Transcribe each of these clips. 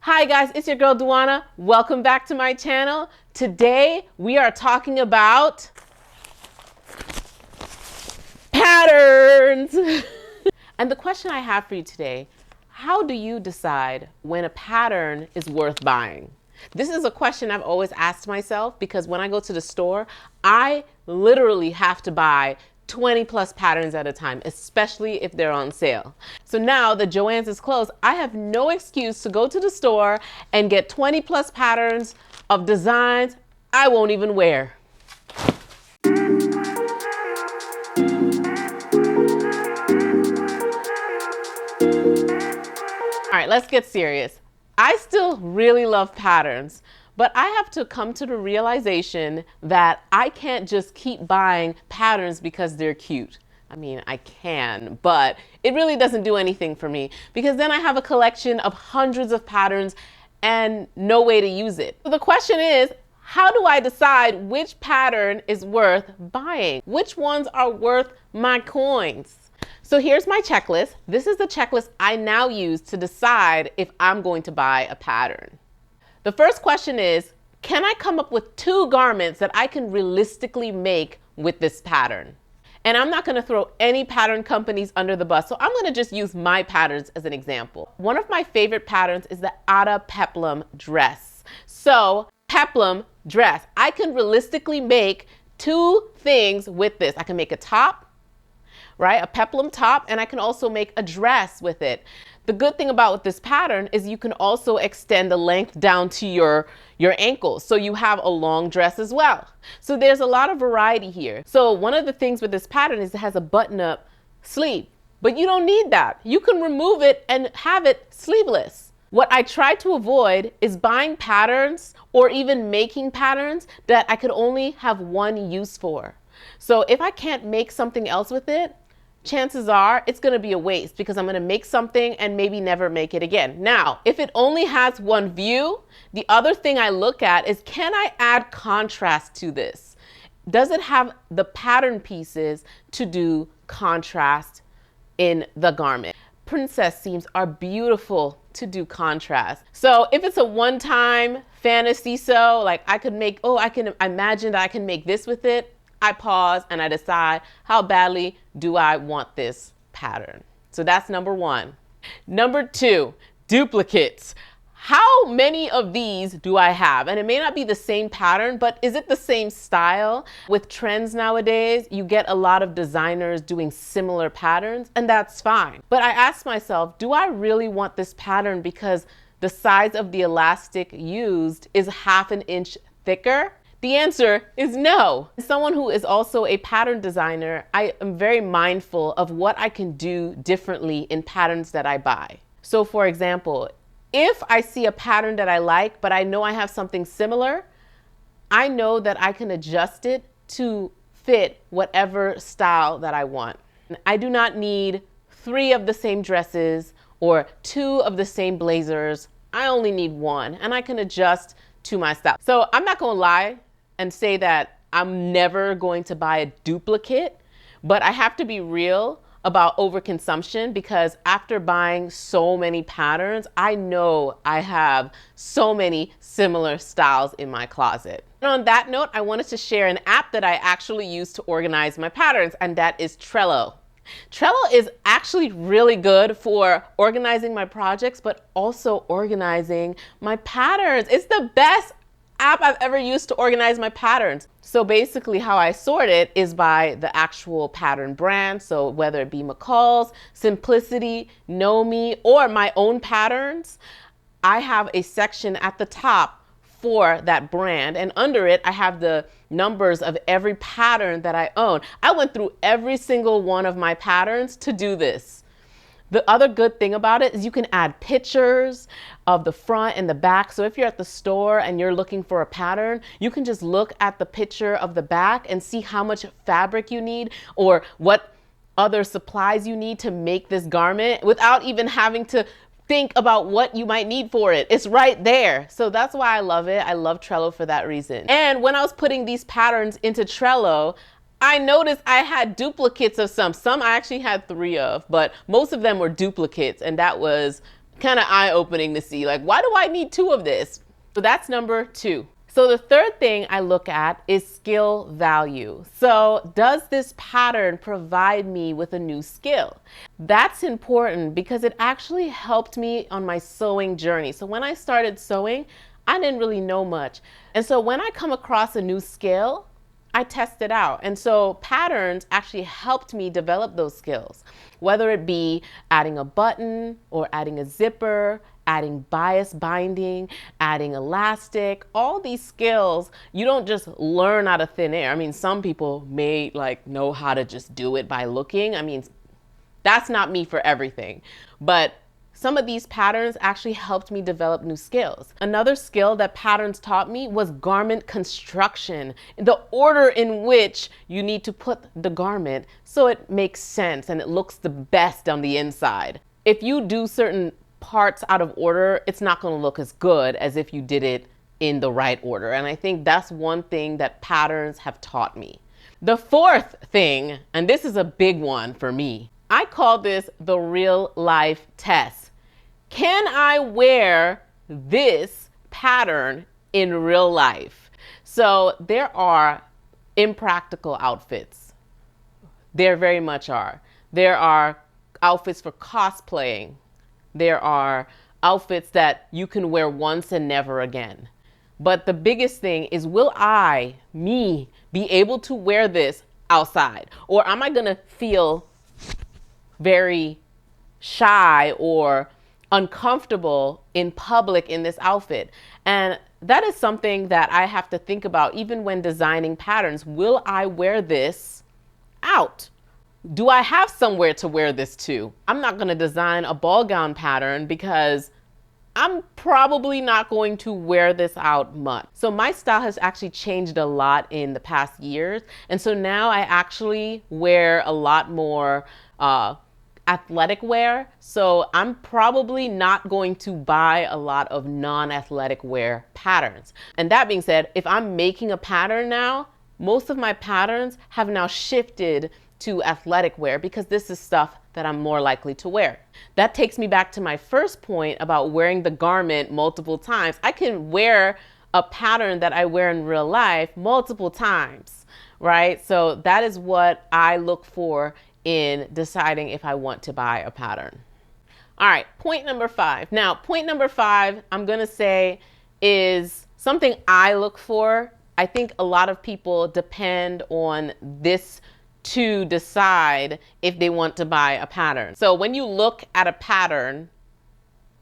Hi guys, it's your girl Duana. Welcome back to my channel. Today we are talking about patterns. And the question I have for you today, how do you decide when a pattern is worth buying? This is a question I've always asked myself because when I go to the store, I literally have to buy 20 plus patterns at a time, especially if they're on sale. So now that Joann's is closed, I have no excuse to go to the store and get 20 plus patterns of designs I won't even wear. All right, let's get serious. I still really love patterns, but I have to come to the realization that I can't just keep buying patterns because they're cute. I mean, I can, but it really doesn't do anything for me because then I have a collection of hundreds of patterns and no way to use it. So the question is, how do I decide which pattern is worth buying? Which ones are worth my coins? So here's my checklist. This is the checklist I now use to decide if I'm going to buy a pattern. The first question is, can I come up with 2 garments that I can realistically make with this pattern? And I'm not going to throw any pattern companies under the bus, so I'm going to just use my patterns as an example. One of my favorite patterns is the Ada peplum dress. So peplum dress, I can realistically make 2 things with this. I can make a top, right? A peplum top, and I can also make a dress with it. The good thing about this pattern is you can also extend the length down to your ankles. So you have a long dress as well. So there's a lot of variety here. So one of the things with this pattern is it has a button-up sleeve, but you don't need that. You can remove it and have it sleeveless. What I try to avoid is buying patterns or even making patterns that I could only have one use for. So if I can't make something else with it, chances are it's going to be a waste because I'm going to make something and maybe never make it again. Now, if it only has one view, the other thing I look at is, can I add contrast to this? Does it have the pattern pieces to do contrast in the garment? Princess seams are beautiful to do contrast. So if it's a one-time fantasy sew, like I could make, I can imagine that I can make this with it. I pause and I decide how badly do I want this pattern. So that's number 1. Number 2, duplicates. How many of these do I have? And it may not be the same pattern, but is it the same style? With trends nowadays, you get a lot of designers doing similar patterns, and that's fine. But I ask myself, do I really want this pattern because the size of the elastic used is 1/2 inch thicker? The answer is no. As someone who is also a pattern designer, I am very mindful of what I can do differently in patterns that I buy. So for example, if I see a pattern that I like, but I know I have something similar, I know that I can adjust it to fit whatever style that I want. I do not need 3 of the same dresses or 2 of the same blazers. I only need 1 and I can adjust to my style. So I'm not gonna lie and say that I'm never going to buy a duplicate, but I have to be real about overconsumption because after buying so many patterns, I know I have so many similar styles in my closet. And on that note, I wanted to share an app that I actually use to organize my patterns, and that is Trello. Trello is actually really good for organizing my projects, but also organizing my patterns. It's the best app I've ever used to organize my patterns. So basically how I sort it is by the actual pattern brand. So whether it be McCall's, Simplicity, Know Me, or my own patterns, I have a section at the top for that brand. And under it, I have the numbers of every pattern that I own. I went through every single one of my patterns to do this. The other good thing about it is you can add pictures of the front and the back. So if you're at the store and you're looking for a pattern, you can just look at the picture of the back and see how much fabric you need or what other supplies you need to make this garment without even having to think about what you might need for it. It's right there. So that's why I love it. I love Trello for that reason. And when I was putting these patterns into Trello, I noticed I had duplicates of some. Some I actually had 3 of, but most of them were duplicates, and that was kind of eye-opening to see, like, why do I need two of this? So that's number two. So the third thing I look at is skill value. So does this pattern provide me with a new skill? That's important because it actually helped me on my sewing journey. So when I started sewing, I didn't really know much. And so when I come across a new skill, I test it out. And so patterns actually helped me develop those skills, whether it be adding a button or adding a zipper, adding bias binding, adding elastic, all these skills, you don't just learn out of thin air. I mean, some people may like know how to just do it by looking. I mean, that's not me for everything, but some of these patterns actually helped me develop new skills. Another skill that patterns taught me was garment construction, the order in which you need to put the garment so it makes sense and it looks the best on the inside. If you do certain parts out of order, it's not going to look as good as if you did it in the right order. And I think that's one thing that patterns have taught me. The fourth thing, and this is a big one for me, I call this the real life test. Can I wear this pattern in real life? So there are impractical outfits. There very much are. There are outfits for cosplaying. There are outfits that you can wear once and never again. But the biggest thing is, will me, be able to wear this outside? Or am I gonna feel very shy or uncomfortable in public in this outfit? And that is something that I have to think about even when designing patterns. Will I wear this out? Do I have somewhere to wear this to? I'm not going to design a ball gown pattern because I'm probably not going to wear this out much. So my style has actually changed a lot in the past years. And so now I actually wear a lot more athletic wear. So I'm probably not going to buy a lot of non-athletic wear patterns. And that being said, if I'm making a pattern now, most of my patterns have now shifted to athletic wear because this is stuff that I'm more likely to wear. That takes me back to my first point about wearing the garment multiple times. I can wear a pattern that I wear in real life multiple times, right? So that is what I look for in deciding if I want to buy a pattern. All right, point number 5. Now, point number 5, I'm gonna say is something I look for. I think a lot of people depend on this to decide if they want to buy a pattern. So when you look at a pattern,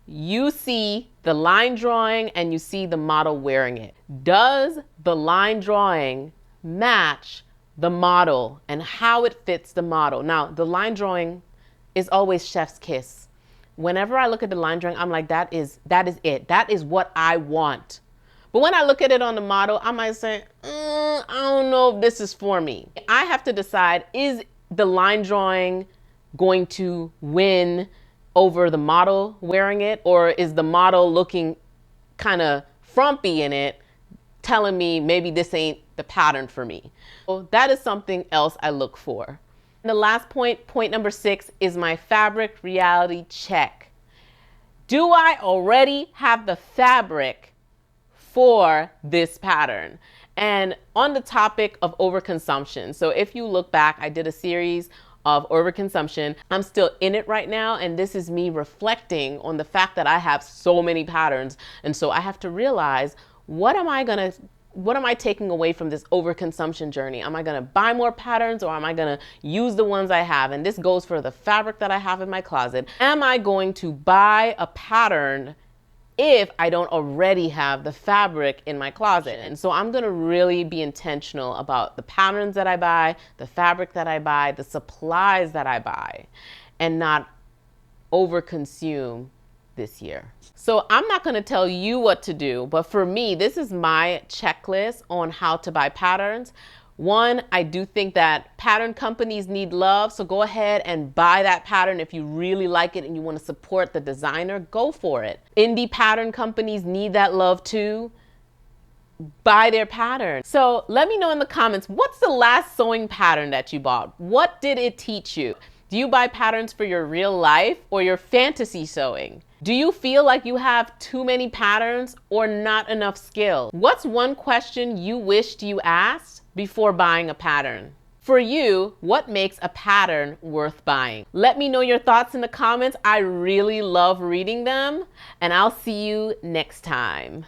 you see the line drawing and you see the model wearing it. Does the line drawing match the model and how it fits the model? Now, the line drawing is always chef's kiss. Whenever I look at the line drawing, I'm like, that is it. That is what I want. But when I look at it on the model, I might say, I don't know if this is for me. I have to decide, is the line drawing going to win over the model wearing it? Or is the model looking kind of frumpy in it, telling me maybe this ain't the pattern for me? So that is something else I look for. And the last point, point number 6, is my fabric reality check. Do I already have the fabric for this pattern? And on the topic of overconsumption, so if you look back, I did a series of overconsumption. I'm still in it right now, and this is me reflecting on the fact that I have so many patterns. And so I have to realize, what am I taking away from this overconsumption journey? Am I gonna buy more patterns, or am I gonna use the ones I have? And this goes for the fabric that I have in my closet. Am I going to buy a pattern if I don't already have the fabric in my closet? And so I'm gonna really be intentional about the patterns that I buy, the fabric that I buy, the supplies that I buy, and not overconsume this year. So I'm not gonna tell you what to do, but for me, this is my checklist on how to buy patterns. One, I do think that pattern companies need love, so go ahead and buy that pattern. If you really like it and you want to support the designer, go for it. Indie pattern companies need that love too. Buy their pattern. So let me know in the comments, what's the last sewing pattern that you bought? What did it teach you? Do you buy patterns for your real life or your fantasy sewing? Do you feel like you have too many patterns or not enough skill? What's one question you wished you asked before buying a pattern? For you, what makes a pattern worth buying? Let me know your thoughts in the comments. I really love reading them, and I'll see you next time.